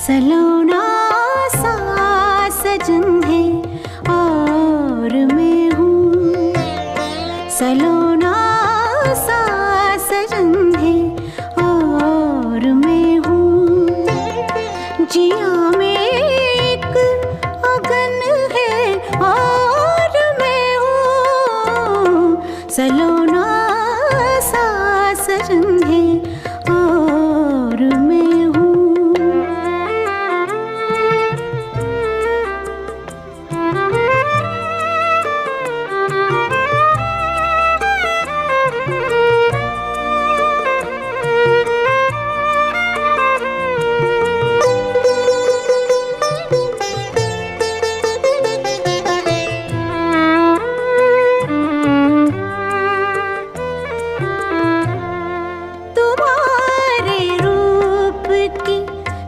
सलोना सा सजन है और मैं हूँ, सलोना सा सजन है और मैं हूँ, जिया